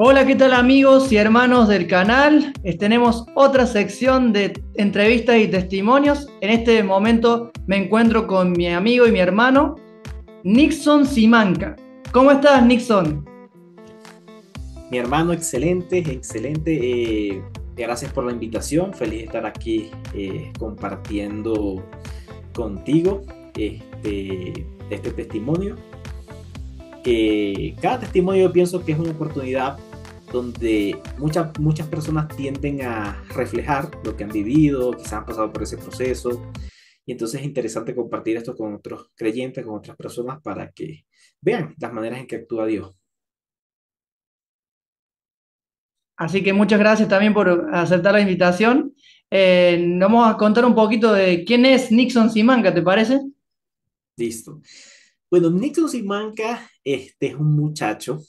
Hola, ¿qué tal amigos y hermanos del canal? Tenemos otra sección de entrevistas y testimonios. En este momento me encuentro con mi amigo y mi hermano, Nixon Simanca. ¿Cómo estás, Nixon? Mi hermano, excelente, excelente. Gracias por la invitación. Feliz de estar aquí compartiendo contigo este testimonio. Que cada testimonio yo pienso que es una oportunidad donde muchas personas tienden a reflejar lo que han vivido, quizás han pasado por ese proceso. Y entonces es interesante compartir esto con otros creyentes, con otras personas, para que vean las maneras en que actúa Dios. Así que muchas gracias también por aceptar la invitación. Vamos a contar un poquito de quién es Nixon Simanca, ¿te parece? Listo. Bueno, Nixon Simanca, es un muchacho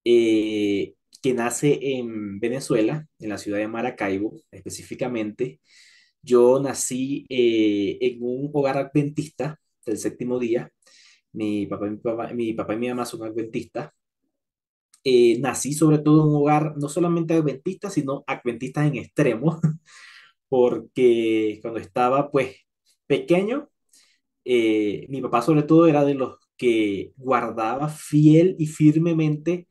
que nace en Venezuela, en la ciudad de Maracaibo específicamente. Yo nací en un hogar adventista del séptimo día. Mi papá y mi mamá son adventistas. Nací sobre todo en un hogar no solamente adventista, sino adventistas en extremo, porque cuando estaba pues pequeño, mi papá sobre todo era de los que guardaba fiel y firmemente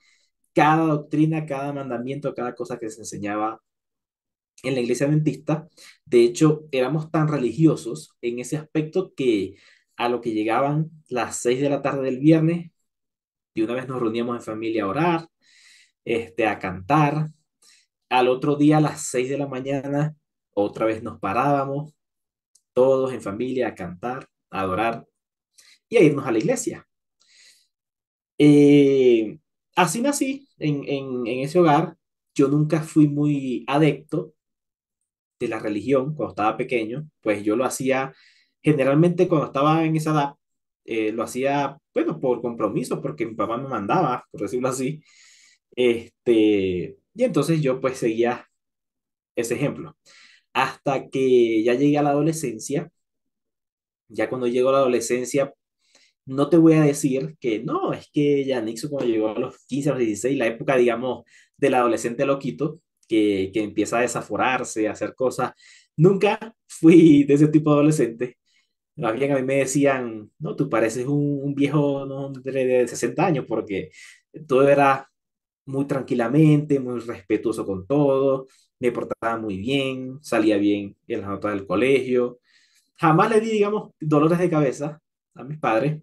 cada doctrina, cada mandamiento, cada cosa que se enseñaba en la iglesia adventista. De hecho, éramos tan religiosos en ese aspecto que a lo que llegaban las 6 de la tarde del viernes, de una vez nos reuníamos en familia a orar, a cantar. Al otro día a las 6 de la mañana, otra vez nos parábamos, todos en familia, a cantar, a adorar y a irnos a la iglesia. Eh, Así nací en ese hogar. Yo nunca fui muy adepto de la religión cuando estaba pequeño, pues yo lo hacía generalmente cuando estaba en esa edad, lo hacía, bueno, por compromiso, porque mi papá me mandaba, por decirlo así. Y entonces yo pues seguía ese ejemplo. Hasta que ya llegué a la adolescencia. Ya cuando llego a la adolescencia, no te voy a decir que no, es que ya Nixon cuando llegó a los 15 a los 16, la época, digamos, del adolescente loquito, que empieza a desaforarse, a hacer cosas. Nunca fui de ese tipo de adolescente. Más bien a mí me decían, no, tú pareces un viejo, no, de 60 años, porque todo era muy tranquilamente, muy respetuoso con todo, me portaba muy bien, salía bien en las notas del colegio. Jamás le di, digamos, dolores de cabeza a mis padres,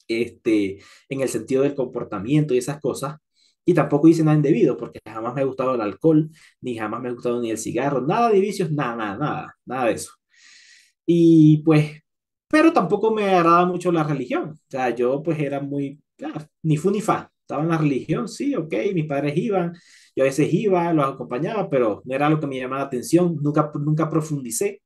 en el sentido del comportamiento y esas cosas. Y tampoco hice nada indebido, porque jamás me ha gustado el alcohol, ni jamás me ha gustado ni el cigarro, nada de vicios, nada, nada, nada, nada de eso. Y pues, pero tampoco me agradaba mucho la religión. O sea, yo pues era muy, ni fu ni fa. Estaba en la religión, sí, ok, mis padres iban, yo a veces iba, los acompañaba, pero no era lo que me llamaba la atención. Nunca profundicé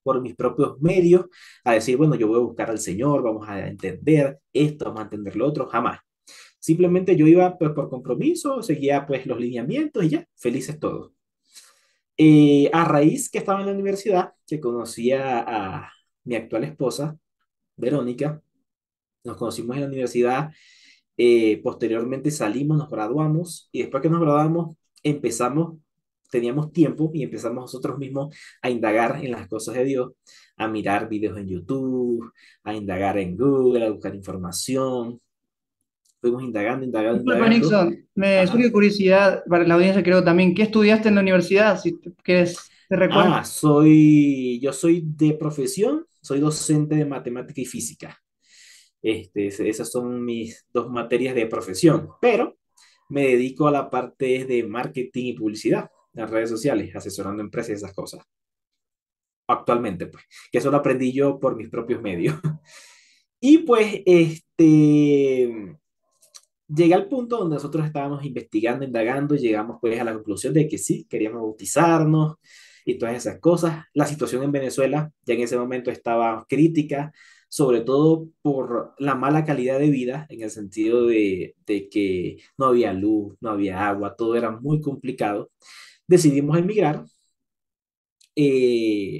por mis propios medios a decir, bueno, yo voy a buscar al Señor, vamos a entender esto, vamos a entender lo otro, jamás. Simplemente yo iba pues por compromiso, seguía pues los lineamientos y ya, felices todos. A raíz que estaba en la universidad, que conocía a mi actual esposa, Verónica, nos conocimos en la universidad, posteriormente salimos, nos graduamos y después que nos graduamos empezamos, teníamos tiempo y empezamos nosotros mismos a indagar en las cosas de Dios, a mirar videos en YouTube, a indagar en Google, a buscar información. Fuimos indagando, indagando, Disculpa, indagando. Nixon, me Ajá. surge curiosidad para la audiencia, creo también, ¿qué estudiaste en la universidad? Si te recuerdas. Yo soy de profesión, soy docente de matemática y física. Esas son mis dos materias de profesión, pero me dedico a la parte de marketing y publicidad en las redes sociales, asesorando empresas y esas cosas. Actualmente, pues, que eso lo aprendí yo por mis propios medios. Y pues, llegué al punto donde nosotros estábamos investigando, indagando, y llegamos pues a la conclusión de que sí, queríamos bautizarnos y todas esas cosas. La situación en Venezuela ya en ese momento estaba crítica, sobre todo por la mala calidad de vida, en el sentido de que no había luz, no había agua, todo era muy complicado. Decidimos emigrar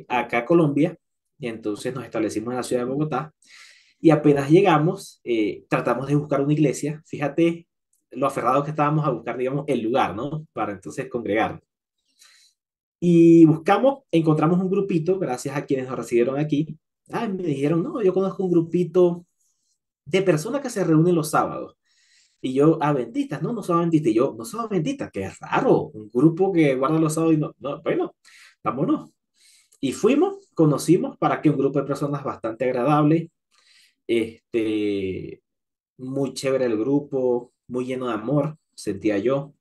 acá a Colombia, y entonces nos establecimos en la ciudad de Bogotá, y apenas llegamos, tratamos de buscar una iglesia. Fíjate lo aferrado que estábamos a buscar, digamos, el lugar, ¿no? Para entonces congregar. Y buscamos, encontramos un grupito, gracias a quienes nos recibieron aquí. Ah, me dijeron, no, yo conozco un grupito de personas que se reúnen los sábados. Y yo, adventistas, no, no son adventistas. Y yo, no son adventistas, qué raro, un grupo que guarda los sábados y no, no, bueno, vámonos. Y fuimos, conocimos para que un grupo de personas bastante agradable, este, muy chévere el grupo, muy lleno de amor, sentía yo,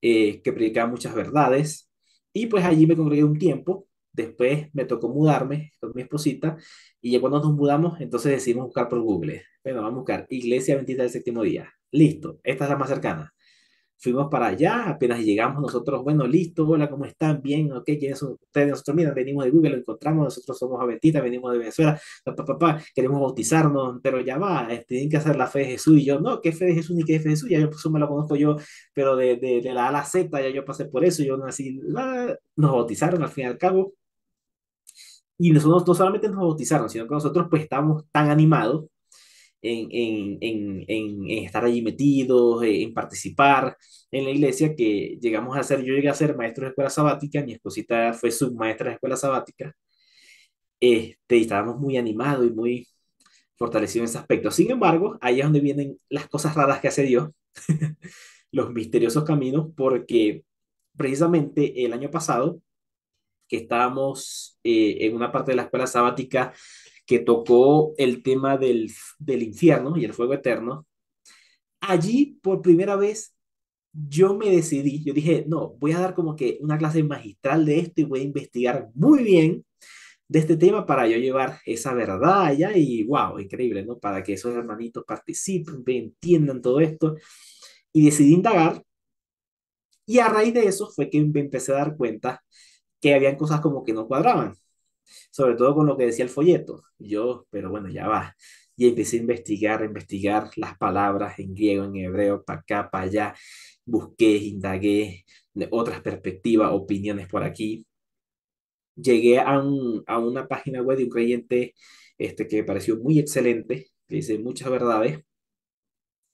que predicaba muchas verdades. Y pues allí me congregué un tiempo. Después me tocó mudarme con mi esposita. Y ya cuando nos mudamos, entonces decidimos buscar por Google. Bueno, vamos a buscar Iglesia Adventista del Séptimo Día. Listo, esta es la más cercana. Fuimos para allá, apenas llegamos nosotros, bueno, listo, hola, ¿cómo están? Bien, ok, ¿quiénes son ustedes? Nosotros, mira, venimos de Google, lo encontramos, nosotros somos adventistas, venimos de Venezuela, queremos bautizarnos, pero ya va, tienen que hacer la fe de Jesús, y yo, no, ¿qué fe de Jesús ni qué fe de Jesús? Ya yo, pues, eso me lo conozco yo, pero de la A a la Z, ya yo pasé por eso, yo nací, nos bautizaron al fin y al cabo, y nosotros no solamente nos bautizaron, sino que nosotros pues estábamos tan animados en estar allí metidos, en participar en la iglesia, que llegamos a ser, yo llegué a ser maestro de escuela sabática, mi esposita fue submaestra de escuela sabática, y estábamos muy animados y muy fortalecidos en ese aspecto. Sin embargo, ahí es donde vienen las cosas raras que hace Dios, los misteriosos caminos, porque precisamente el año pasado, que estábamos en una parte de la escuela sabática que tocó el tema del infierno y el fuego eterno, allí por primera vez yo me decidí, yo dije, no, voy a dar como que una clase magistral de esto y voy a investigar muy bien de este tema para yo llevar esa verdad allá y wow, increíble, ¿no? Para que esos hermanitos participen, entiendan todo esto. Y decidí indagar y a raíz de eso fue que me empecé a dar cuenta que habían cosas como que no cuadraban, sobre todo con lo que decía el folleto. Yo, pero bueno, ya va. Y empecé a investigar las palabras en griego, en hebreo, para acá, para allá. Busqué, indagué de otras perspectivas, opiniones por aquí. Llegué a una página web de un creyente que me pareció muy excelente, que dice muchas verdades,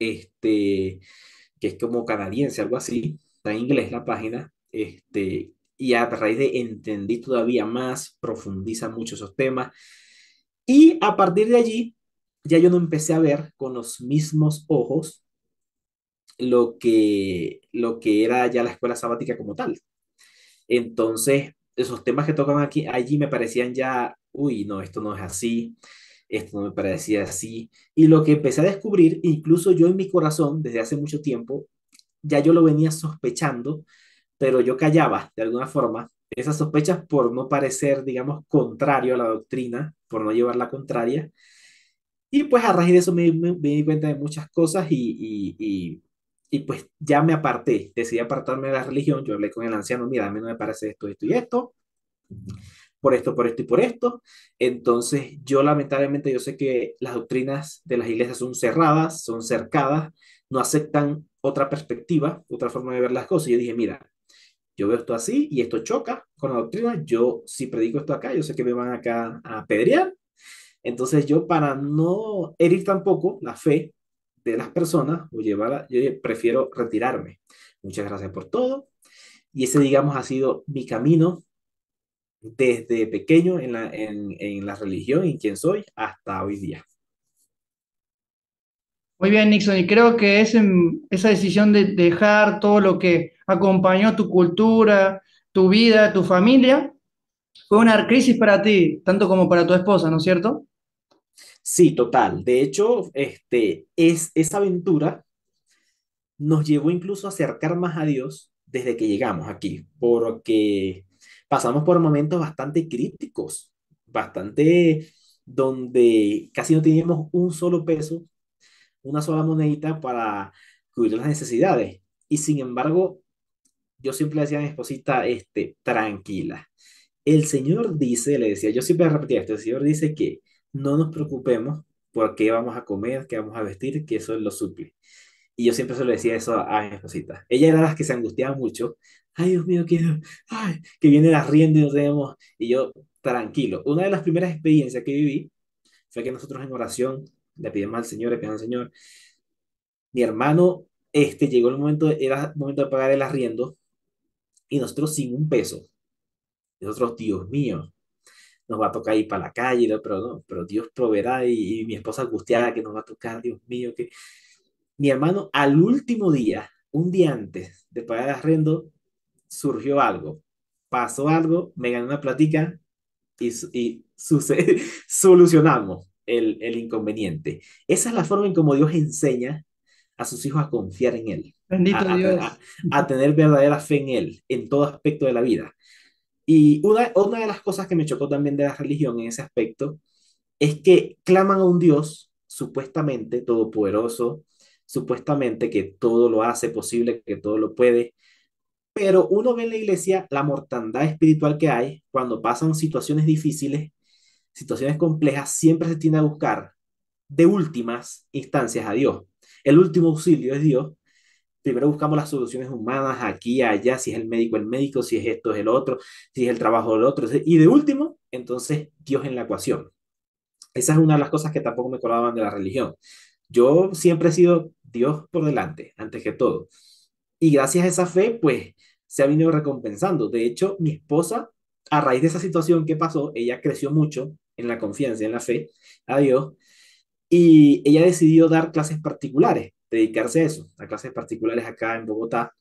este, que es como canadiense, algo así. Está en inglés la página. Y a raíz de entendí todavía más, profundiza mucho esos temas. Y a partir de allí, ya yo no empecé a ver con los mismos ojos lo que era ya la escuela sabática como tal. Entonces, esos temas que tocan aquí, allí me parecían ya, uy, no, esto no es así, esto no me parecía así. Y lo que empecé a descubrir, incluso yo en mi corazón, desde hace mucho tiempo, ya yo lo venía sospechando, pero yo callaba de alguna forma esas sospechas por no parecer, digamos, contrario a la doctrina, por no llevar la contraria. Y pues a raíz de eso me di cuenta de muchas cosas y pues ya me aparté, decidí apartarme de la religión. Yo hablé con el anciano, mira, a mí no me parece esto, esto y esto, por esto, por esto y por esto. Entonces yo lamentablemente yo sé que las doctrinas de las iglesias son cerradas, son cercadas, no aceptan otra perspectiva, otra forma de ver las cosas. Y yo dije, mira, yo veo esto así y esto choca con la doctrina. Yo si predico esto acá, yo sé que me van acá a apedrear. Entonces yo para no herir tampoco la fe de las personas o llevarla, yo prefiero retirarme. Muchas gracias por todo. Y ese, digamos, ha sido mi camino desde pequeño en la religión y quién soy hasta hoy día. Muy bien, Nixon, y creo que esa decisión de dejar todo lo que acompañó tu cultura, tu vida, tu familia, fue una crisis para ti, tanto como para tu esposa, ¿no es cierto? Sí, total. De hecho, esa aventura nos llevó incluso a acercar más a Dios desde que llegamos aquí, porque pasamos por momentos bastante críticos, bastante donde casi no teníamos un solo peso, una sola monedita para cubrir las necesidades. Y sin embargo, yo siempre le decía a mi esposita, tranquila. El Señor dice, le decía, yo siempre repetía esto, el Señor dice que no nos preocupemos por qué vamos a comer, qué vamos a vestir, que eso Él lo suple. Y yo siempre se lo decía eso a mi esposita. Ella era de las que se angustiaba mucho. Ay, Dios mío, que viene la rienda y nos vemos. Y yo, tranquilo. Una de las primeras experiencias que viví fue que nosotros en oración le pedimos al Señor, le pedimos al Señor, Mi hermano, llegó el momento, era momento de pagar el arriendo y nosotros sin un peso. Nosotros, Dios mío, nos va a tocar ir para la calle, ¿no? Pero no, pero Dios proveerá y mi esposa angustiada que nos va a tocar, Dios mío, que mi hermano al último día, un día antes de pagar el arriendo, surgió algo, pasó algo, me gané una platica y solucionamos el inconveniente. Esa es la forma en cómo Dios enseña a sus hijos a confiar en Él, Bendito a, a, Dios. a, a tener verdadera fe en Él, en todo aspecto de la vida. Y una de las cosas que me chocó también de la religión en ese aspecto es que claman a un Dios supuestamente todopoderoso, supuestamente que todo lo hace posible, que todo lo puede, pero uno ve en la iglesia la mortandad espiritual que hay cuando pasan situaciones difíciles, situaciones complejas, siempre se tiende a buscar de últimas instancias a Dios. El último auxilio es Dios. Primero buscamos las soluciones humanas aquí, allá, si es el médico, si es esto, es el otro, si es el trabajo del otro. Y de último, entonces, Dios en la ecuación. Esa es una de las cosas que tampoco me acordaban de la religión. Yo siempre he sido Dios por delante, antes que todo. Y gracias a esa fe, pues, se ha venido recompensando. De hecho, mi esposa, a raíz de esa situación que pasó, ella creció mucho en la confianza, en la fe a Dios, y ella decidió dar clases particulares, dedicarse a eso, a clases particulares acá en Bogotá.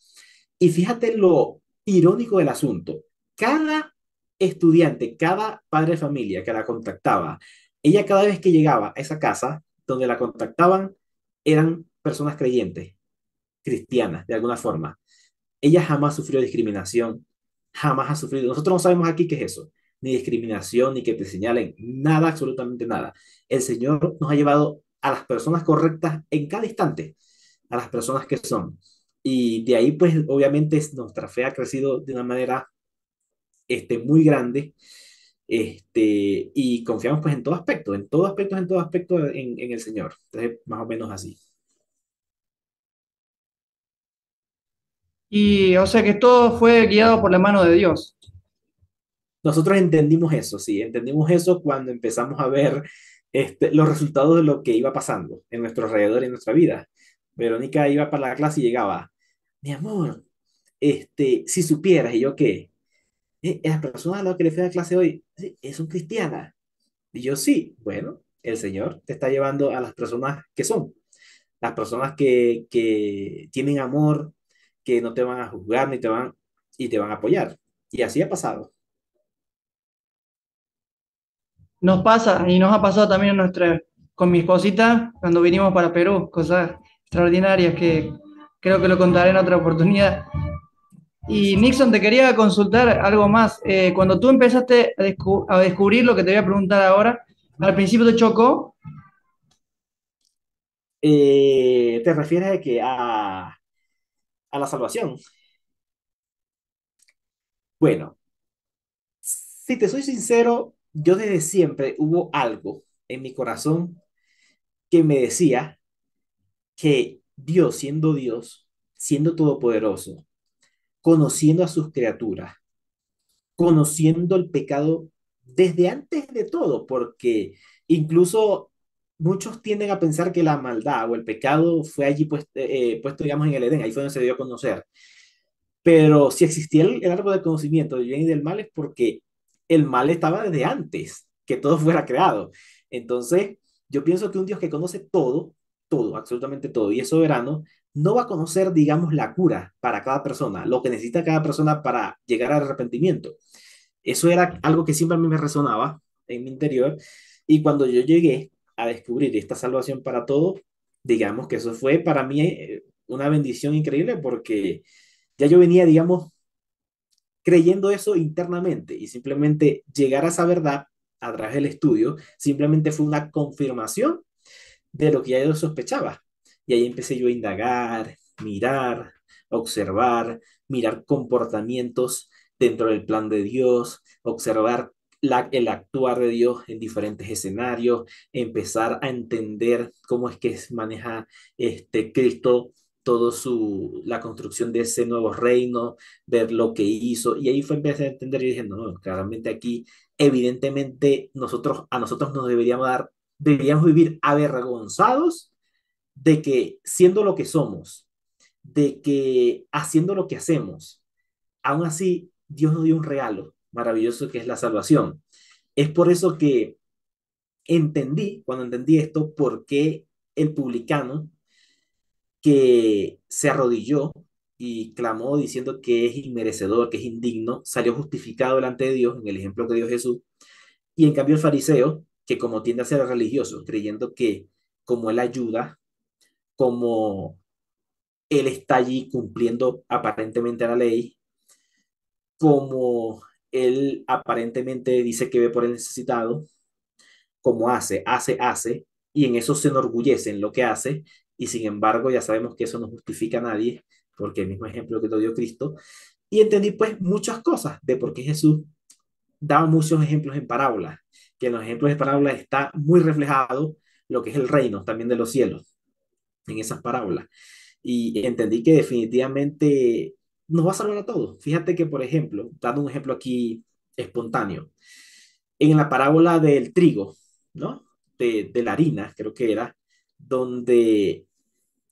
Y fíjate lo irónico del asunto. Cada estudiante, cada padre de familia que la contactaba, ella cada vez que llegaba a esa casa donde la contactaban, eran personas creyentes, cristianas, de alguna forma. Ella jamás sufrió discriminación, jamás ha sufrido. Nosotros no sabemos aquí qué es eso, ni discriminación, ni que te señalen, nada, absolutamente nada. El Señor nos ha llevado a las personas correctas en cada instante, a las personas que son. Y de ahí, pues, obviamente, nuestra fe ha crecido de una manera muy grande, y confiamos, pues, en todo aspecto en el Señor. Entonces, más o menos así. Y o sea que todo fue guiado por la mano de Dios. Nosotros entendimos eso, sí, entendimos eso cuando empezamos a ver los resultados de lo que iba pasando en nuestro alrededor y en nuestra vida. Verónica iba para la clase y llegaba, mi amor, si supieras, y yo qué, las personas a las que le fui a la clase hoy sí, son cristianas. Y yo sí, bueno, el Señor te está llevando a las personas que son, las personas que tienen amor, que no te van a juzgar ni y te van a apoyar. Y así ha pasado. Nos pasa y nos ha pasado también con mi esposita cuando vinimos para Perú, cosas extraordinarias que creo que lo contaré en otra oportunidad. Y Sí. Nixon, te quería consultar algo más. Cuando tú empezaste a descubrir lo que te voy a preguntar ahora, al principio te chocó. ¿Te refieres a que a la salvación? Bueno, si te soy sincero, yo desde siempre hubo algo en mi corazón que me decía que Dios, siendo todopoderoso, conociendo a sus criaturas, conociendo el pecado desde antes de todo, porque incluso muchos tienden a pensar que la maldad o el pecado fue allí puesto, digamos, en el Edén, ahí fue donde se dio a conocer. Pero si existía el árbol de conocimiento del bien y del mal es porque el mal estaba desde antes que todo fuera creado. Entonces, yo pienso que un Dios que conoce todo, todo, absolutamente todo, y es soberano, no va a conocer, digamos, la cura para cada persona, lo que necesita cada persona para llegar al arrepentimiento. Eso era algo que siempre a mí me resonaba en mi interior. Y cuando yo llegué a descubrir esta salvación para todos, digamos que eso fue para mí una bendición increíble porque ya yo venía, digamos, creyendo eso internamente y simplemente llegar a esa verdad a través del estudio, simplemente fue una confirmación de lo que ya yo sospechaba. Y ahí empecé yo a indagar, mirar, observar, mirar comportamientos dentro del plan de Dios, observar el actuar de Dios en diferentes escenarios, empezar a entender cómo es que maneja Cristo todo la construcción de ese nuevo reino, ver lo que hizo, y ahí fue empecé a entender y dije, no, claramente aquí, evidentemente, a nosotros nos deberíamos vivir avergonzados de que siendo lo que somos, de que haciendo lo que hacemos, aún así Dios nos dio un regalo maravilloso que es la salvación. Es por eso que entendí, cuando entendí esto, por qué el publicano que se arrodilló y clamó diciendo que es inmerecedor, que es indigno, salió justificado delante de Dios en el ejemplo que dio Jesús. Y en cambio el fariseo, que como tiende a ser religioso, creyendo que como él ayuda, como él está allí cumpliendo aparentemente la ley, como él aparentemente dice que ve por el necesitado, como hace, y en eso se enorgullece en lo que hace, y sin embargo ya sabemos que eso no justifica a nadie, porque el mismo ejemplo que te dio Cristo, y entendí pues muchas cosas de por qué Jesús daba muchos ejemplos en parábolas, que en los ejemplos de parábolas está muy reflejado lo que es el reino también de los cielos, en esas parábolas. Y entendí que definitivamente nos va a salvar a todos. Fíjate que, por ejemplo, dando un ejemplo aquí espontáneo, en la parábola del trigo, ¿no? De la harina, creo que era, donde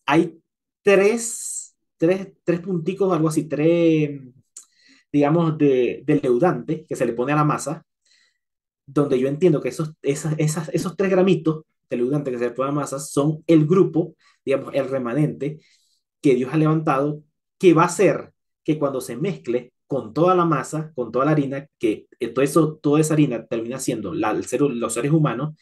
hay tres punticos, algo así, tres, digamos, de leudante que se le pone a la masa, donde yo entiendo que esos 3 gramitos de leudante que se le pone a la masa son el grupo, digamos, el remanente que Dios ha levantado, que va a hacer que cuando se mezcle con toda la masa, con toda la harina, que todo eso, toda esa harina termina siendo los seres humanos,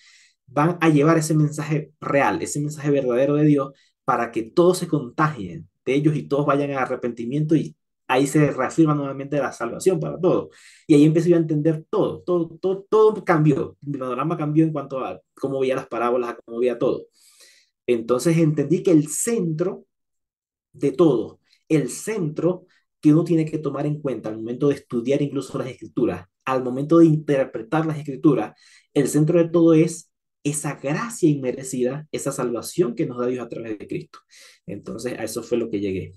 van a llevar ese mensaje real, ese mensaje verdadero de Dios, para que todos se contagien de ellos y todos vayan a arrepentimiento y ahí se reafirma nuevamente la salvación para todos. Y ahí empecé yo a entender todo cambió. Mi panorama cambió en cuanto a cómo veía las parábolas, a cómo veía todo. Entonces entendí que el centro de todo, el centro que uno tiene que tomar en cuenta al momento de estudiar incluso las escrituras, al momento de interpretar las escrituras, el centro de todo es esa gracia inmerecida, esa salvación que nos da Dios a través de Cristo. Entonces, a eso fue lo que llegué.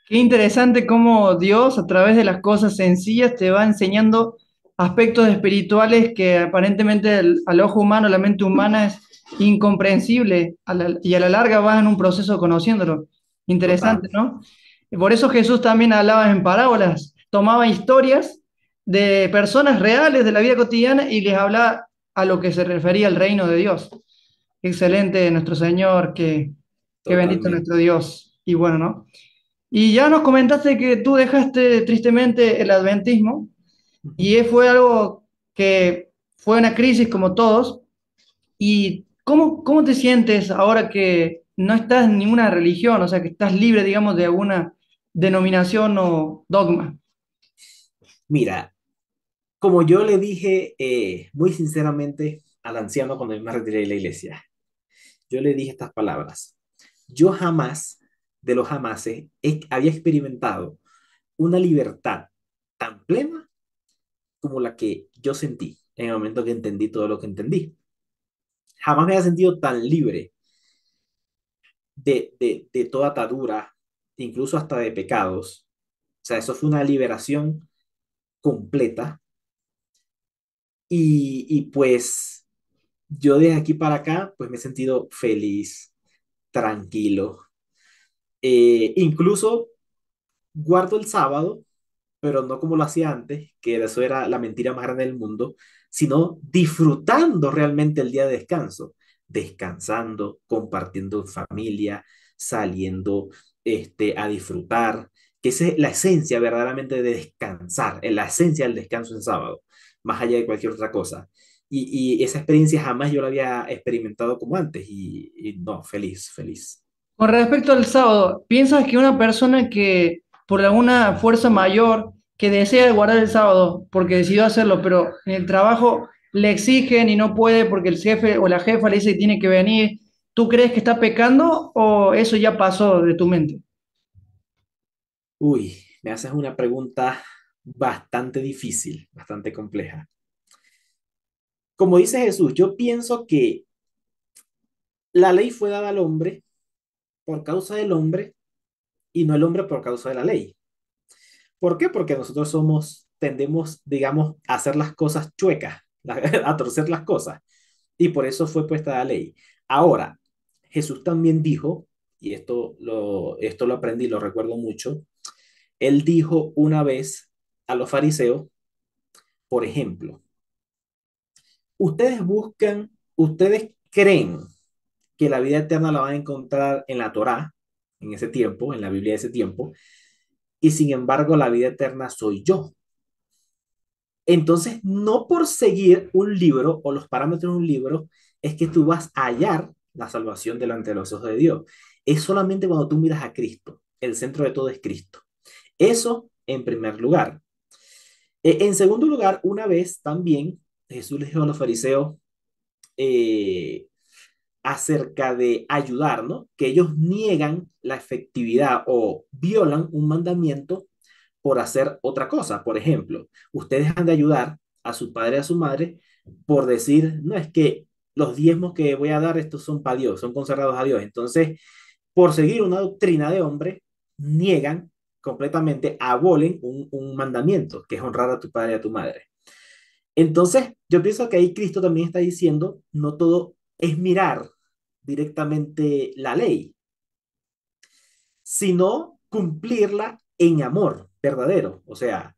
Qué interesante cómo Dios, a través de las cosas sencillas, te va enseñando aspectos espirituales que aparentemente al ojo humano, a la mente humana es incomprensible y a la larga vas en un proceso conociéndolo. Total. Interesante, ¿no? Por eso Jesús también hablaba en parábolas, tomaba historias de personas reales de la vida cotidiana y les hablaba a lo que se refería al reino de Dios. Excelente nuestro Señor, qué bendito nuestro Totalmente. Dios. Y bueno, ¿no? Y ya nos comentaste que tú dejaste tristemente el adventismo y fue algo que fue una crisis como todos. ¿Y cómo te sientes ahora que no estás en ninguna religión, o sea, que estás libre, digamos, de alguna denominación o dogma? Mira, como yo le dije muy sinceramente al anciano cuando yo me retiré de la iglesia, yo le dije estas palabras. Yo jamás, de los jamases, había experimentado una libertad tan plena como la que yo sentí en el momento que entendí todo lo que entendí. Jamás me había sentido tan libre de toda atadura, incluso hasta de pecados. O sea, eso fue una liberación completa. Y pues yo desde aquí para acá, pues me he sentido feliz, tranquilo. Incluso guardo el sábado, pero no como lo hacía antes, que eso era la mentira más grande del mundo, sino disfrutando realmente el día de descanso, descansando, compartiendo en familia, saliendo a disfrutar, que esa es la esencia verdaderamente de descansar, la esencia del descanso en sábado, más allá de cualquier otra cosa. Y esa experiencia jamás yo la había experimentado como antes y no, feliz, feliz. Con respecto al sábado, ¿piensas que una persona que por alguna fuerza mayor que desea guardar el sábado porque decidió hacerlo, pero en el trabajo le exigen y no puede porque el jefe o la jefa le dice que tiene que venir, ¿tú crees que está pecando o eso ya pasó de tu mente? Uy, me haces una pregunta bastante difícil, bastante compleja. Como dice Jesús, yo pienso que la ley fue dada al hombre por causa del hombre y no el hombre por causa de la ley. ¿Por qué? Porque nosotros tendemos, digamos, a hacer las cosas chuecas, a torcer las cosas. Y por eso fue puesta la ley. Ahora, Jesús también dijo, y esto lo aprendí, lo recuerdo mucho, él dijo una vez a los fariseos, por ejemplo, ustedes creen que la vida eterna la van a encontrar en la Torá, en ese tiempo, en la Biblia de ese tiempo, y sin embargo la vida eterna soy yo. Entonces, no por seguir un libro o los parámetros de un libro es que tú vas a hallar la salvación delante de los ojos de Dios. Es solamente cuando tú miras a Cristo. El centro de todo es Cristo. Eso en primer lugar. En segundo lugar, una vez también Jesús les dijo a los fariseos eh, acerca de ayudar, ¿no? Que ellos niegan la efectividad o violan un mandamiento por hacer otra cosa. Por ejemplo, ustedes han de ayudar a su padre y a su madre por decir, no, es que los diezmos que voy a dar, estos son para Dios, son consagrados a Dios. Entonces, por seguir una doctrina de hombre, niegan completamente, abolen un mandamiento, que es honrar a tu padre y a tu madre. Entonces, yo pienso que ahí Cristo también está diciendo, no todo es mirar directamente la ley, sino cumplirla en amor verdadero. O sea,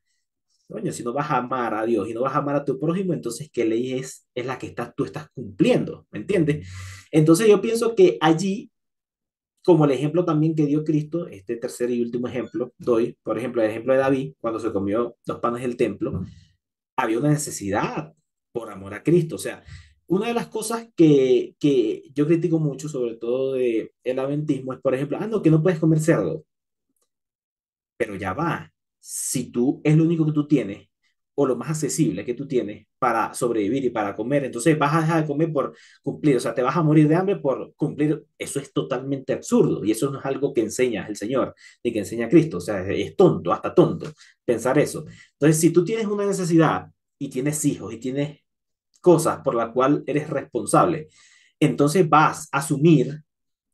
coño, si no vas a amar a Dios y no vas a amar a tu prójimo, entonces, ¿qué ley es la que tú estás cumpliendo? ¿Me entiendes? Entonces, yo pienso que allí, como el ejemplo también que dio Cristo, este tercer y último ejemplo, doy, por ejemplo, el ejemplo de David, cuando se comió los panes del templo, había una necesidad por amor a Cristo. O sea, una de las cosas que yo critico mucho, sobre todo de el adventismo, es, por ejemplo, no, que no puedes comer cerdo, pero ya va. Si tú es lo único que tú tienes, o lo más accesible que tú tienes para sobrevivir y para comer, entonces vas a dejar de comer por cumplir, o sea, te vas a morir de hambre por cumplir. Eso es totalmente absurdo y eso no es algo que enseña el Señor ni que enseña Cristo. O sea, es tonto, hasta tonto pensar eso. Entonces, si tú tienes una necesidad y tienes hijos y tienes cosas por las cuales eres responsable, entonces vas a asumir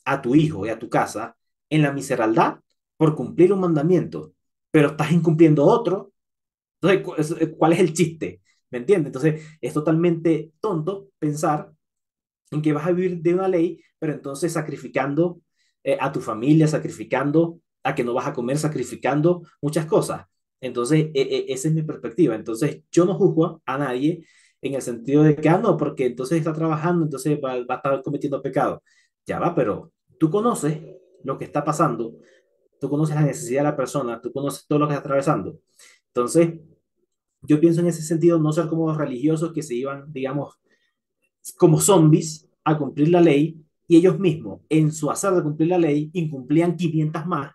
a tu hijo y a tu casa en la miseraldad por cumplir un mandamiento, pero estás incumpliendo otro. Entonces, ¿cuál es el chiste? ¿Me entiendes? Entonces, es totalmente tonto pensar en que vas a vivir de una ley, pero entonces sacrificando a tu familia, sacrificando a que no vas a comer, sacrificando muchas cosas. Entonces, esa es mi perspectiva. Entonces, yo no juzgo a nadie en el sentido de que, no, porque entonces está trabajando, entonces va a estar cometiendo pecado. Ya va, pero tú conoces lo que está pasando, tú conoces la necesidad de la persona, tú conoces todo lo que está atravesando. Entonces, yo pienso en ese sentido, no ser como los religiosos que se iban, digamos, como zombies a cumplir la ley y ellos mismos, en su hacer de cumplir la ley, incumplían 500 más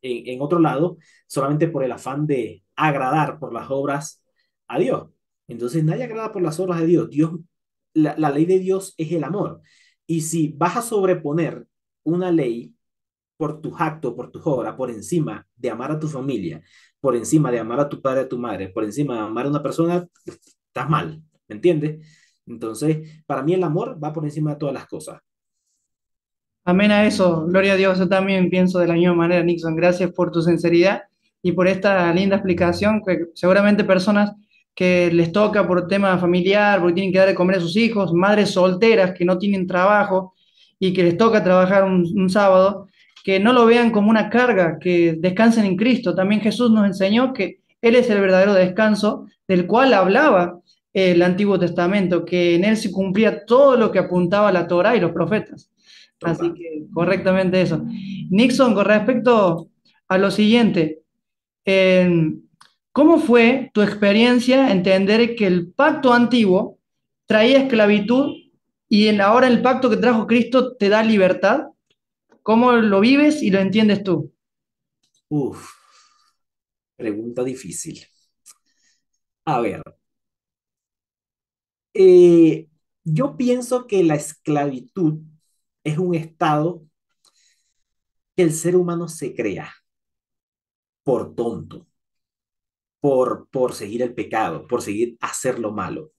en otro lado, solamente por el afán de agradar por las obras a Dios. Entonces nadie agrada por las obras de Dios. La ley de Dios es el amor. Y si vas a sobreponer una ley por tus actos, por tus obras, por encima de amar a tu familia, por encima de amar a tu padre, a tu madre, por encima de amar a una persona, estás mal, ¿me entiendes? Entonces, para mí el amor va por encima de todas las cosas. Amén a eso, gloria a Dios. Yo también pienso de la misma manera, Nixon. Gracias por tu sinceridad y por esta linda explicación, que seguramente personas que les toca por tema familiar, porque tienen que dar de comer a sus hijos, madres solteras que no tienen trabajo y que les toca trabajar un sábado, que no lo vean como una carga, que descansen en Cristo. También Jesús nos enseñó que Él es el verdadero descanso del cual hablaba el Antiguo Testamento, que en Él se cumplía todo lo que apuntaba la Torá y los profetas. Así Total. que correctamente eso. Nixon, con respecto a lo siguiente, eh, ¿cómo fue tu experiencia entender que el pacto antiguo traía esclavitud y ahora el pacto que trajo Cristo te da libertad? ¿Cómo lo vives y lo entiendes tú? Uf, pregunta difícil. A ver, eh, yo pienso que la esclavitud es un estado que el ser humano se crea por tonto, por seguir el pecado, por seguir hacer lo malo.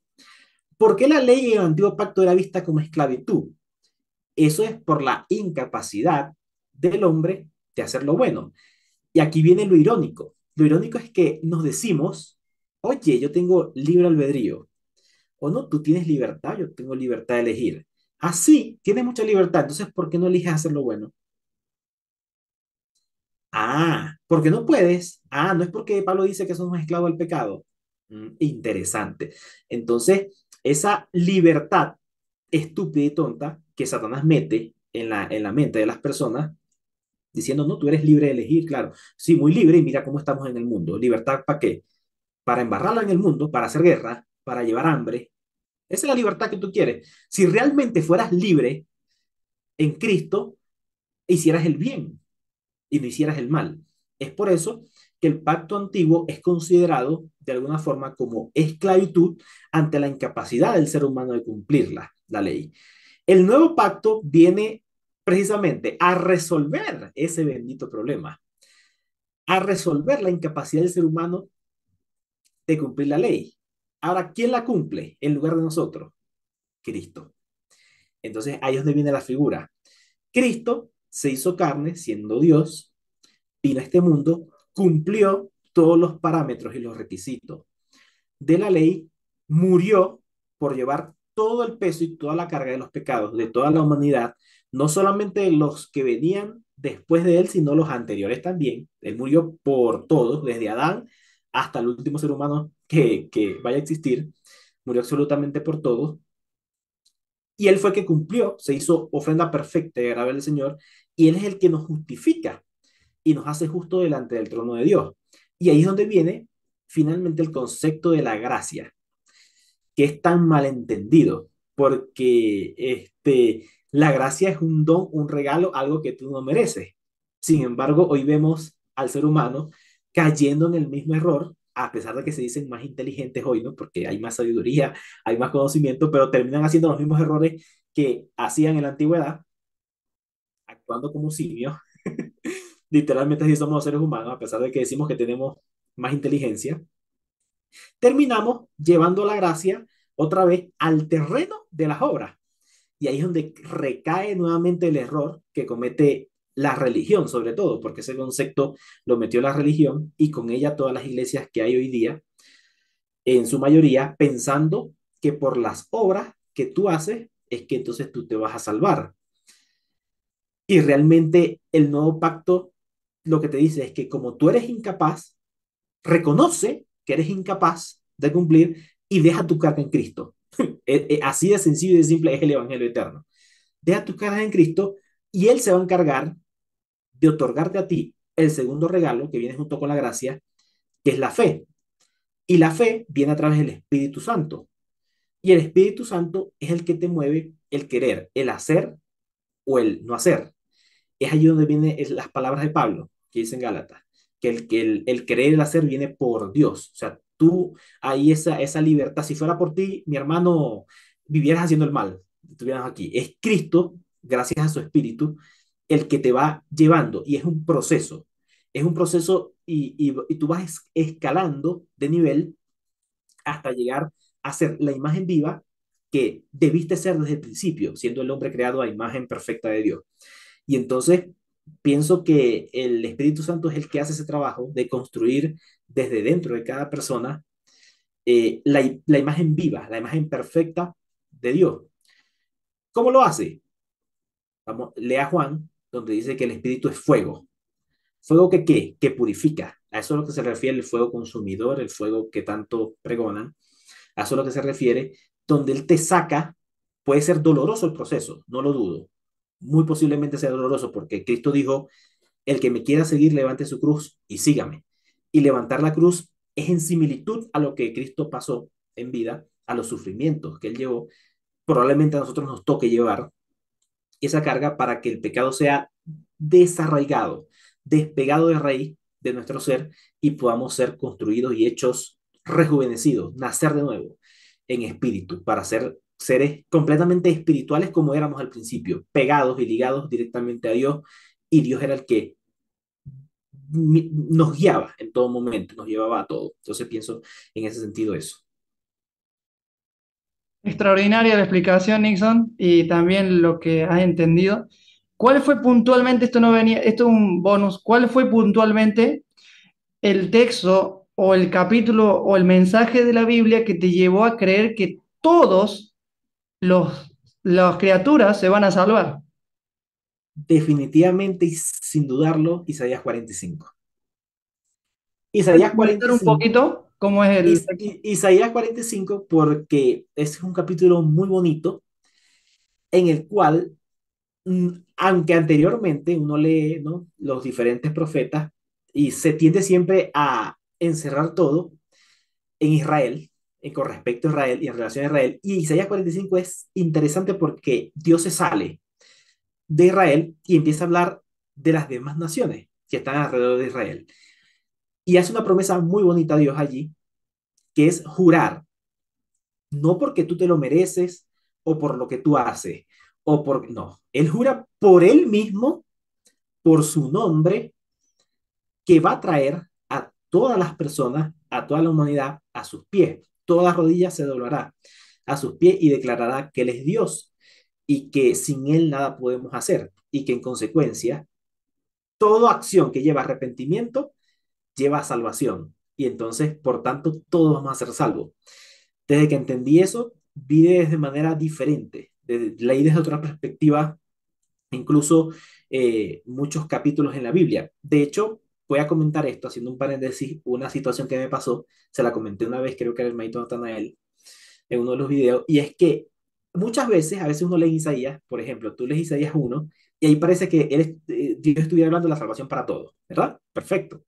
¿Por qué la ley en el antiguo pacto era vista como esclavitud? Eso es por la incapacidad del hombre de hacer lo bueno. Y aquí viene lo irónico. Lo irónico es que nos decimos, oye, yo tengo libre albedrío. O no, tú tienes libertad, yo tengo libertad de elegir. Así, tienes mucha libertad. Entonces, ¿por qué no eliges hacer lo bueno? Ah, porque no puedes. Ah, no es porque Pablo dice que somos esclavos del pecado. Interesante. Entonces, esa libertad estúpida y tonta que Satanás mete en la mente de las personas, diciendo, no, tú eres libre de elegir, claro. Sí, muy libre y mira cómo estamos en el mundo. ¿Libertad para qué? Para embarrarla en el mundo, para hacer guerra, para llevar hambre. Esa es la libertad que tú quieres. Si realmente fueras libre en Cristo, hicieras el bien y no hicieras el mal. Es por eso que el pacto antiguo es considerado de alguna forma como esclavitud ante la incapacidad del ser humano de cumplir la ley. El nuevo pacto viene precisamente a resolver ese bendito problema, a resolver la incapacidad del ser humano de cumplir la ley. Ahora, ¿quién la cumple en lugar de nosotros? Cristo. Entonces, ahí es donde viene la figura. Cristo se hizo carne siendo Dios, vino a este mundo, cumplió todos los parámetros y los requisitos de la ley, murió por llevar todo el peso y toda la carga de los pecados de toda la humanidad, no solamente los que venían después de él, sino los anteriores también. Él murió por todos, desde Adán hasta el último ser humano que vaya a existir, murió absolutamente por todos. Y él fue que cumplió, se hizo ofrenda perfecta y agradable al Señor, y él es el que nos justifica y nos hace justo delante del trono de Dios. Y ahí es donde viene finalmente el concepto de la gracia, que es tan malentendido, porque la gracia es un don, un regalo, algo que tú no mereces. Sin embargo, hoy vemos al ser humano cayendo en el mismo error, a pesar de que se dicen más inteligentes hoy, ¿no? Porque hay más sabiduría, hay más conocimiento, pero terminan haciendo los mismos errores que hacían en la antigüedad, actuando como simios. Literalmente así somos los seres humanos, a pesar de que decimos que tenemos más inteligencia, terminamos llevando la gracia otra vez al terreno de las obras. Y ahí es donde recae nuevamente el error que comete la religión, sobre todo, porque ese concepto lo metió la religión y con ella todas las iglesias que hay hoy día, en su mayoría, pensando que por las obras que tú haces es que entonces tú te vas a salvar. Y realmente el nuevo pacto lo que te dice es que como tú eres incapaz, reconoce que eres incapaz de cumplir y deja tu carga en Cristo. Así de sencillo y de simple es el Evangelio eterno. Deja tu carga en Cristo y Él se va a encargar de otorgarte a ti el segundo regalo que viene junto con la gracia, que es la fe. Y la fe viene a través del Espíritu Santo. Y el Espíritu Santo es el que te mueve el querer, el hacer o el no hacer. Es allí donde vienen las palabras de Pablo, que dice en Gálatas, que el querer y el hacer viene por Dios. O sea, tú, ahí esa libertad, si fuera por ti, mi hermano, vivieras haciendo el mal, estuvieras aquí. Es Cristo, gracias a su Espíritu, el que te va llevando y es un proceso y tú vas escalando de nivel hasta llegar a ser la imagen viva que debiste ser desde el principio, siendo el hombre creado a imagen perfecta de Dios. Y entonces pienso que el Espíritu Santo es el que hace ese trabajo de construir desde dentro de cada persona la imagen viva, la imagen perfecta de Dios. ¿Cómo lo hace? Vamos, lea Juan, donde dice que el Espíritu es fuego. ¿Fuego que qué? Que purifica. A eso es lo que se refiere el fuego consumidor, el fuego que tanto pregonan. A eso es lo que se refiere, donde Él te saca, puede ser doloroso el proceso, no lo dudo. Muy posiblemente sea doloroso porque Cristo dijo, el que me quiera seguir, levante su cruz y sígame. Y levantar la cruz es en similitud a lo que Cristo pasó en vida, a los sufrimientos que Él llevó. Probablemente a nosotros nos toque llevar esa carga para que el pecado sea desarraigado, despegado de raíz de nuestro ser y podamos ser construidos y hechos rejuvenecidos, nacer de nuevo en espíritu, para ser seres completamente espirituales como éramos al principio, pegados y ligados directamente a Dios, y Dios era el que nos guiaba en todo momento, nos llevaba a todo. Entonces pienso en ese sentido eso. Extraordinaria la explicación, Nixon, y también lo que has entendido. ¿Cuál fue puntualmente, esto no venía, esto es un bonus, cuál fue puntualmente el texto o el capítulo o el mensaje de la Biblia que te llevó a creer que todos los, las criaturas se van a salvar. Definitivamente y sin dudarlo, Isaías 45. ¿Puedes Isaías comentar un 45, poquito cómo es el texto? Isaías 45 porque es un capítulo muy bonito en el cual, aunque anteriormente uno lee, ¿no?, los diferentes profetas y se tiende siempre a encerrar todo en Israel, con respecto a Israel y en relación a Israel, y Isaías 45 es interesante porque Dios se sale de Israel y empieza a hablar de las demás naciones que están alrededor de Israel. Y hace una promesa muy bonita a Dios allí, que es jurar, no porque tú te lo mereces o por lo que tú haces, o por, no, él jura por él mismo, por su nombre, que va a traer a todas las personas, a toda la humanidad, a sus pies. Toda rodilla se doblará a sus pies y declarará que Él es Dios y que sin Él nada podemos hacer y que en consecuencia toda acción que lleva arrepentimiento lleva a salvación y entonces, por tanto, todos vamos a ser salvos. Desde que entendí eso, vi de manera diferente, leí desde otra perspectiva, incluso muchos capítulos en la Biblia. De hecho, voy a comentar esto, haciendo un paréntesis, una situación que me pasó, se la comenté una vez, creo que era el Maito Natanael, en uno de los videos, y es que muchas veces, a veces uno lee Isaías, por ejemplo, tú lees Isaías 1, y ahí parece que Dios estuviera hablando de la salvación para todos, ¿verdad? Perfecto.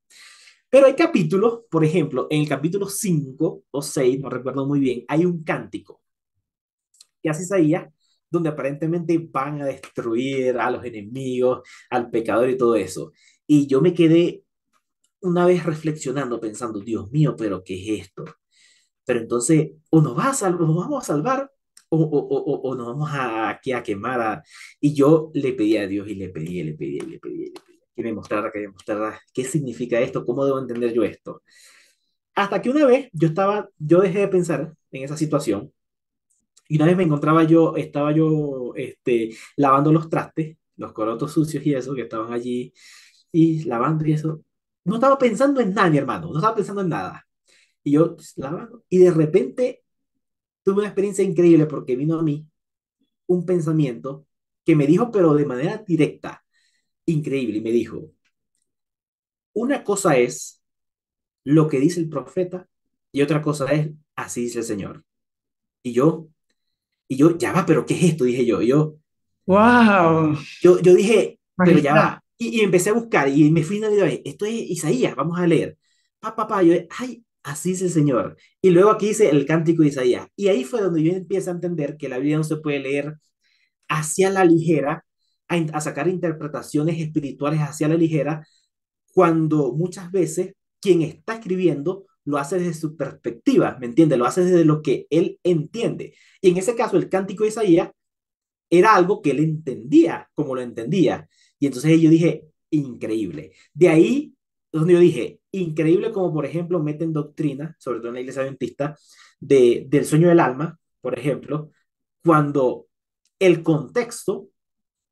Pero hay capítulos, por ejemplo, en el capítulo 5 o 6, no recuerdo muy bien, hay un cántico que hace Isaías, donde aparentemente van a destruir a los enemigos, al pecador y todo eso. Y yo me quedé una vez reflexionando, pensando, Dios mío, pero ¿qué es esto? Pero entonces, o nos, va a nos vamos a salvar, o nos vamos aquí a quemar. Y yo le pedí a Dios y le pedí, le pedí, le pedí, le pedí, que me mostrara qué significa esto, cómo debo entender yo esto. Hasta que una vez yo dejé de pensar en esa situación y una vez me encontraba yo, estaba yo lavando los trastes, los corotos sucios y eso, que estaban allí, y lavando y eso. No estaba pensando en nada, mi hermano, no estaba pensando en nada. Y yo lavando, y de repente tuve una experiencia increíble porque vino a mí un pensamiento que me dijo, pero de manera directa, increíble, y me dijo, una cosa es lo que dice el profeta y otra cosa es, así dice el Señor. Y yo, ya va, pero ¿qué es esto? Dije ¡Wow! yo dije, pero ya Magistral. va. Y empecé a buscar y me fui una vez, esto es Isaías, vamos a leer. Yo, ay, así es el Señor. Y luego aquí dice el cántico de Isaías. Y ahí fue donde yo empiezo a entender que la Biblia no se puede leer hacia la ligera, a sacar interpretaciones espirituales hacia la ligera, cuando muchas veces quien está escribiendo lo hace desde su perspectiva, ¿me entiende? Lo hace desde lo que él entiende. Y en ese caso, el cántico de Isaías era algo que él entendía como lo entendía. Y entonces yo dije, increíble. De ahí, donde yo dije, increíble como por ejemplo meten doctrina, sobre todo en la iglesia adventista, del sueño del alma, por ejemplo, cuando el contexto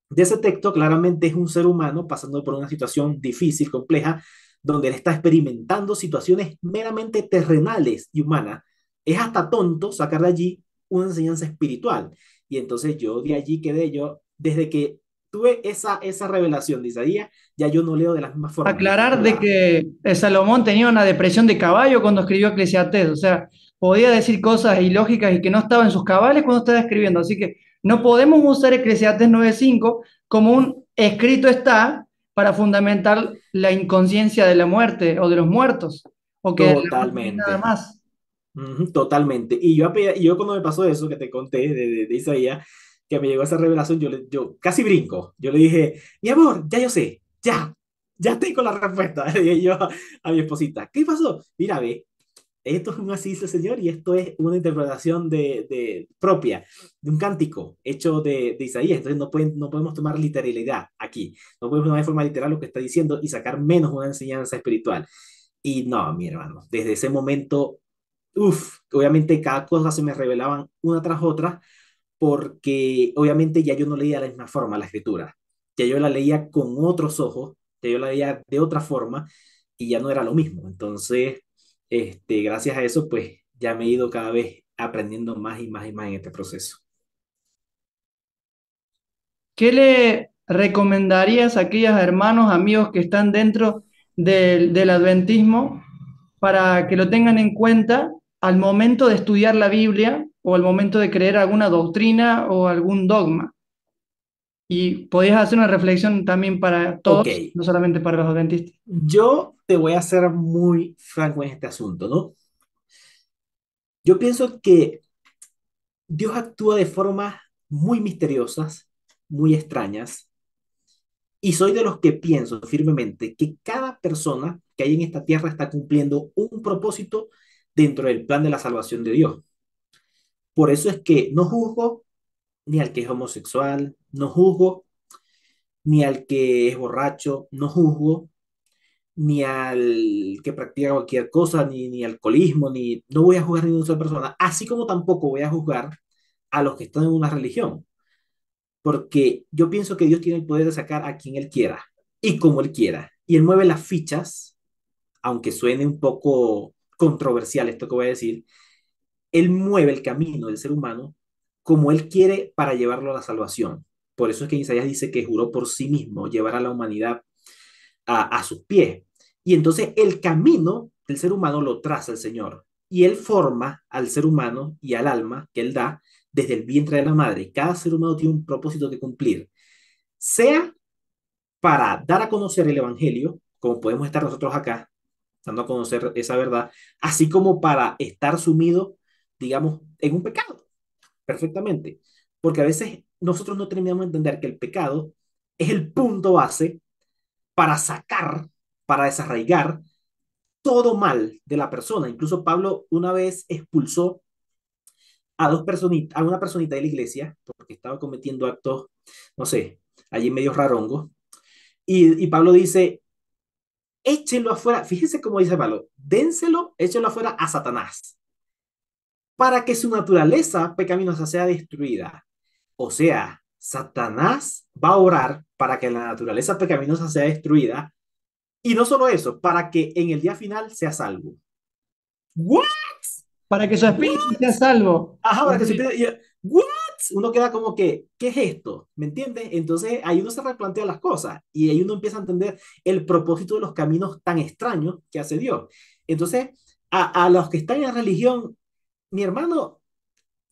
de ese texto claramente es un ser humano pasando por una situación difícil, compleja, donde él está experimentando situaciones meramente terrenales y humanas. Es hasta tonto sacar de allí una enseñanza espiritual. Y entonces yo de allí quedé yo, desde que tuve esa revelación de Isaías, ya yo no leo de la misma forma la Aclarar de escritura. que Salomón tenía una depresión de caballo cuando escribió Eclesiastés, o sea, podía decir cosas ilógicas y que no estaba en sus cabales cuando estaba escribiendo, así que no podemos usar Eclesiastés 9:5 como un escrito está para fundamentar la inconsciencia de la muerte o de los muertos, o que de la muerte no hay nada Totalmente. más. Ujú, totalmente. Y yo cuando me pasó eso que te conté de Isaías, que me llegó esa revelación, yo casi brinco. Yo le dije, mi amor, ya yo sé, ya tengo la respuesta. Le dije yo a mi esposita, ¿qué pasó? Mira, ve, esto es un así dice el Señor y esto es una interpretación propia de un cántico hecho de Isaías. Entonces no podemos tomar literalidad aquí. No podemos tomar de forma literal lo que está diciendo y sacar menos una enseñanza espiritual. Y no, mi hermano, desde ese momento obviamente cada cosa se me revelaban una tras otra, porque obviamente ya yo no leía de la misma forma la escritura, ya yo la leía con otros ojos, ya yo la leía de otra forma y ya no era lo mismo. Entonces, gracias a eso, pues ya me he ido cada vez aprendiendo más y más y más en este proceso. ¿qué le recomendarías a aquellos hermanos, amigos que están dentro del adventismo para que lo tengan en cuenta al momento de estudiar la Biblia o al momento de creer alguna doctrina o algún dogma? Y podías hacer una reflexión también para Ok, todos, no solamente para los adventistas. yo te voy a ser muy franco en este asunto, ¿no? Yo pienso que Dios actúa de formas muy misteriosas, muy extrañas, y soy de los que pienso firmemente que cada persona que hay en esta tierra está cumpliendo un propósito dentro del plan de la salvación de Dios. Por eso es que no juzgo ni al que es homosexual, no juzgo ni al que es borracho, no juzgo ni al que practica cualquier cosa, ni alcoholismo, ni no voy a juzgar a ninguna sola persona, así como tampoco voy a juzgar a los que están en una religión, porque yo pienso que Dios tiene el poder de sacar a quien Él quiera y como Él quiera, y Él mueve las fichas, aunque suene un poco controversial esto que voy a decir, Él mueve el camino del ser humano como Él quiere para llevarlo a la salvación. Por eso es que Isaías dice que juró por sí mismo llevar a la humanidad a sus pies. Y entonces el camino del ser humano lo traza el Señor. Y Él forma al ser humano y al alma que Él da desde el vientre de la madre. Cada ser humano tiene un propósito que cumplir, sea para dar a conocer el Evangelio, como podemos estar nosotros acá, dando a conocer esa verdad, así como para estar sumido, digamos, en un pecado, perfectamente. Porque a veces nosotros no terminamos de entender que el pecado es el punto base para sacar, para desarraigar todo mal de la persona. Incluso Pablo una vez expulsó a dos personitas, a una personita de la iglesia, porque estaba cometiendo actos, no sé, allí medio rarongos. Y Pablo dice, échenlo afuera, fíjense cómo dice Pablo, dénselo, échenlo afuera a Satanás, para que su naturaleza pecaminosa sea destruida. O sea, Satanás va a orar para que la naturaleza pecaminosa sea destruida. Y no solo eso, para que en el día final sea salvo. ¿What? Para que su espíritu sea ¿What? salvo. Ajá, para que se pida. ¿What? Uno queda como que, ¿qué es esto? ¿Me entiendes? Entonces ahí uno se replantea las cosas y ahí uno empieza a entender el propósito de los caminos tan extraños que hace Dios. Entonces, a los que están en la religión, mi hermano,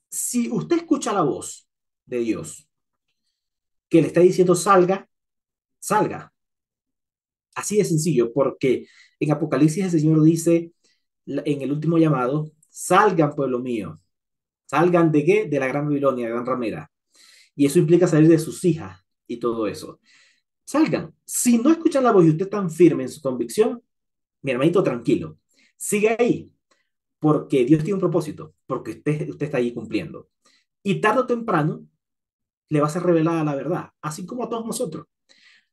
si usted escucha la voz de Dios que le está diciendo salga, salga. Así de sencillo, porque en Apocalipsis el Señor dice en el último llamado, salgan pueblo mío, salgan de qué? De la gran Babilonia, gran ramera. Y eso implica salir de sus hijas y todo eso. Salgan. Si no escuchan la voz y usted es tan firme en su convicción, mi hermanito, tranquilo. Sigue ahí, porque Dios tiene un propósito, porque usted está ahí cumpliendo. Y tarde o temprano le va a ser revelada la verdad, así como a todos nosotros.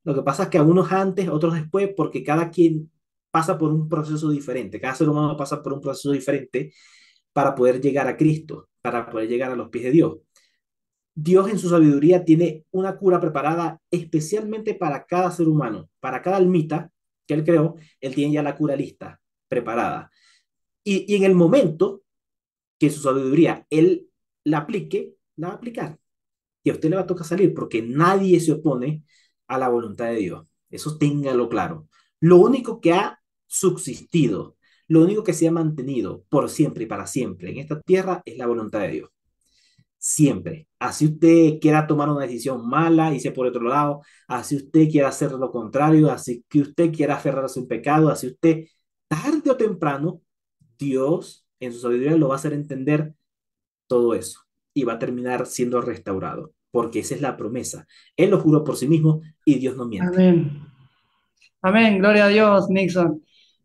Lo que pasa es que a unos antes, a otros después, porque cada quien pasa por un proceso diferente, cada ser humano pasa por un proceso diferente para poder llegar a Cristo, para poder llegar a los pies de Dios. Dios en su sabiduría tiene una cura preparada especialmente para cada ser humano, para cada almita que Él creó, Él tiene ya la cura lista, preparada. Y en el momento que su sabiduría Él la aplique, la va a aplicar. Y a usted le va a tocar salir porque nadie se opone a la voluntad de Dios. Eso téngalo claro. Lo único que ha subsistido, lo único que se ha mantenido por siempre y para siempre en esta tierra es la voluntad de Dios. Siempre. Así usted quiera tomar una decisión mala y se por otro lado, así usted quiera hacer lo contrario, así que usted quiera aferrarse a un pecado, así usted, tarde o temprano, Dios en su sabiduría lo va a hacer entender todo eso y va a terminar siendo restaurado, porque esa es la promesa. Él lo juró por sí mismo y Dios no miente. Amén. Amén, gloria a Dios, Nixon.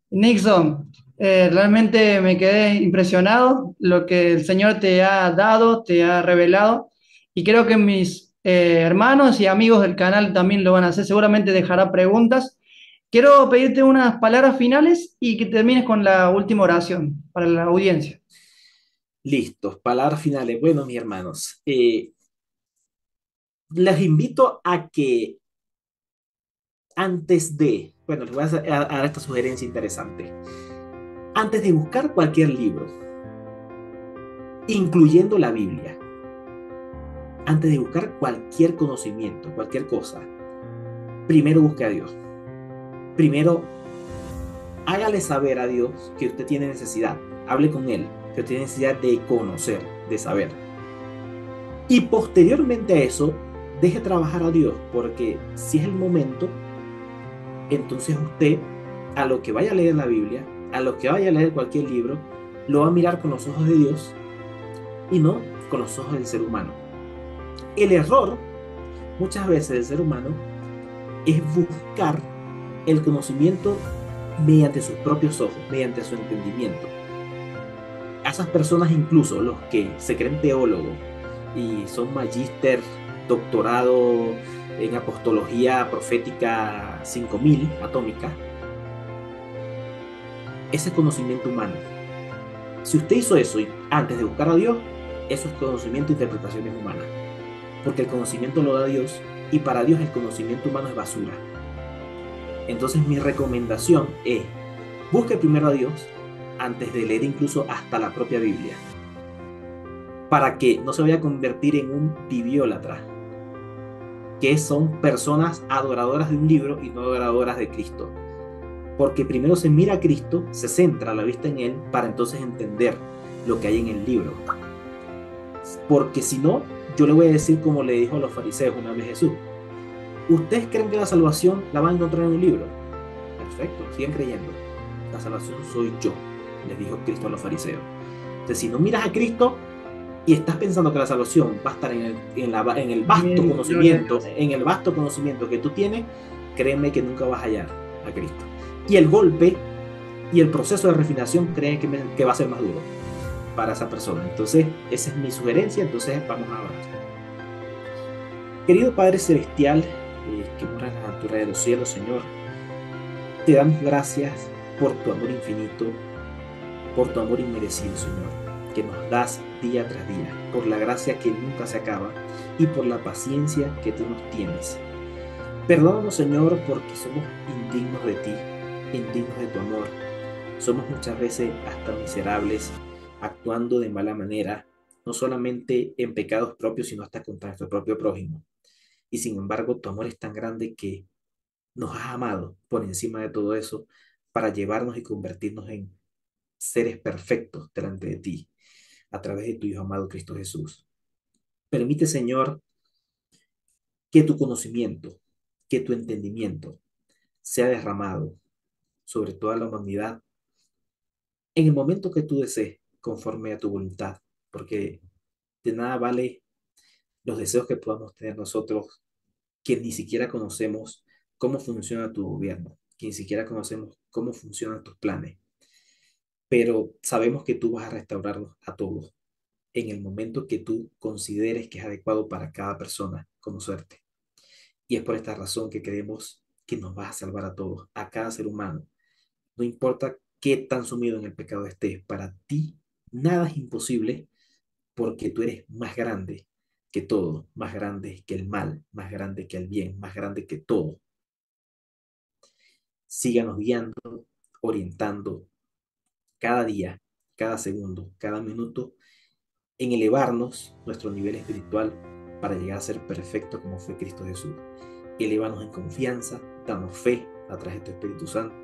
Nixon, realmente me quedé impresionado lo que el Señor te ha dado, te ha revelado, y creo que mis hermanos y amigos del canal también lo van a hacer. Seguramente dejará preguntas. Quiero pedirte unas palabras finales y que termines con la última oración para la audiencia. Listo, palabras finales. Bueno, mis hermanos, les invito a que antes de, bueno, les voy a dar esta sugerencia interesante. Antes de buscar cualquier libro, incluyendo la Biblia, antes de buscar cualquier conocimiento, cualquier cosa, primero busque a Dios. Primero, hágale saber a Dios que usted tiene necesidad. Hable con Él, que usted tiene necesidad de conocer, de saber. Y posteriormente a eso, deje trabajar a Dios, porque si es el momento, entonces usted, a lo que vaya a leer la Biblia, a lo que vaya a leer cualquier libro, lo va a mirar con los ojos de Dios y no con los ojos del ser humano. El error, muchas veces del ser humano, es buscar el conocimiento mediante sus propios ojos, mediante su entendimiento. A esas personas, incluso los que se creen teólogos y son magíster, doctorado en apostología profética 5000 atómica, ese conocimiento humano. Si usted hizo eso antes de buscar a Dios, eso es conocimiento e interpretaciones humanas, porque el conocimiento lo da Dios y para Dios el conocimiento humano es basura. Entonces mi recomendación es: busque primero a Dios antes de leer incluso hasta la propia Biblia, para que no se vaya a convertir en un bibliólatra, que son personas adoradoras de un libro y no adoradoras de Cristo. Porque primero se mira a Cristo, se centra la vista en Él, para entonces entender lo que hay en el libro. Porque si no, yo le voy a decir como le dijo a los fariseos una vez Jesús: ¿ustedes creen que la salvación la van a encontrar en un libro? Perfecto, siguen creyendo. La salvación soy yo, les dijo Cristo a los fariseos. Entonces, si no miras a Cristo y estás pensando que la salvación va a estar en el vasto conocimiento que tú tienes, créeme que nunca vas a hallar a Cristo. Y el golpe y el proceso de refinación, creen que va a ser más duro para esa persona. Entonces, esa es mi sugerencia. Entonces, vamos a orar. Querido Padre Celestial, que moras en las alturas de los cielos, Señor, te damos gracias por tu amor infinito, por tu amor inmerecido, Señor, que nos das día tras día, por la gracia que nunca se acaba y por la paciencia que tú nos tienes. Perdónanos, Señor, porque somos indignos de ti, indignos de tu amor. Somos muchas veces hasta miserables, actuando de mala manera, no solamente en pecados propios, sino hasta contra nuestro propio prójimo. Y sin embargo, tu amor es tan grande que nos has amado por encima de todo eso, para llevarnos y convertirnos en seres perfectos delante de ti, a través de tu Hijo amado Cristo Jesús. Permite, Señor, que tu conocimiento, que tu entendimiento sea derramado sobre toda la humanidad en el momento que tú desees, conforme a tu voluntad, porque de nada vale los deseos que podamos tener nosotros, que ni siquiera conocemos cómo funciona tu gobierno, que ni siquiera conocemos cómo funcionan tus planes, pero sabemos que tú vas a restaurarlos a todos en el momento que tú consideres que es adecuado para cada persona conocerte. Y es por esta razón que creemos que nos vas a salvar a todos, a cada ser humano. No importa qué tan sumido en el pecado estés, para ti nada es imposible, porque tú eres más grande que todo, más grande que el mal, más grande que el bien, más grande que todo. Síganos guiando, orientando cada día, cada segundo, cada minuto, en elevarnos nuestro nivel espiritual para llegar a ser perfecto como fue Cristo Jesús. Elévanos en confianza, danos fe a través de tu Espíritu Santo.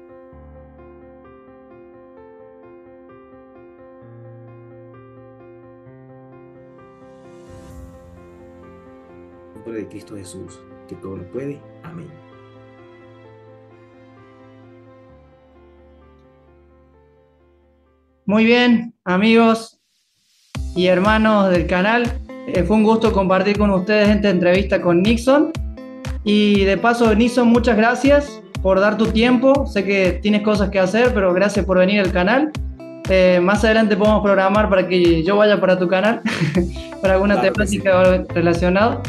En nombre de Cristo Jesús, que todo lo puede. Amén. Muy bien, amigos y hermanos del canal. Fue un gusto compartir con ustedes esta entrevista con Nixon. Y de paso, Nixon, muchas gracias por dar tu tiempo. Sé que tienes cosas que hacer, pero gracias por venir al canal. Más adelante podemos programar para que yo vaya para tu canal, para alguna temática o algo relacionado.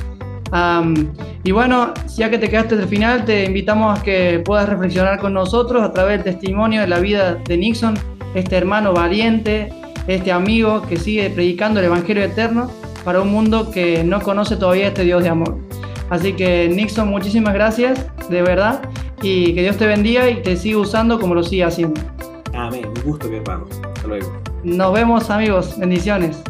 Y bueno, ya que te quedaste hasta el final, te invitamos a que puedas reflexionar con nosotros a través del testimonio de la vida de Nixon, este hermano valiente, este amigo que sigue predicando el Evangelio eterno para un mundo que no conoce todavía este Dios de amor. Así que, Nixon, muchísimas gracias, de verdad, y que Dios te bendiga y te siga usando como lo sigue haciendo. Amén, un gusto, mi hermano. Hasta luego. Nos vemos, amigos. Bendiciones.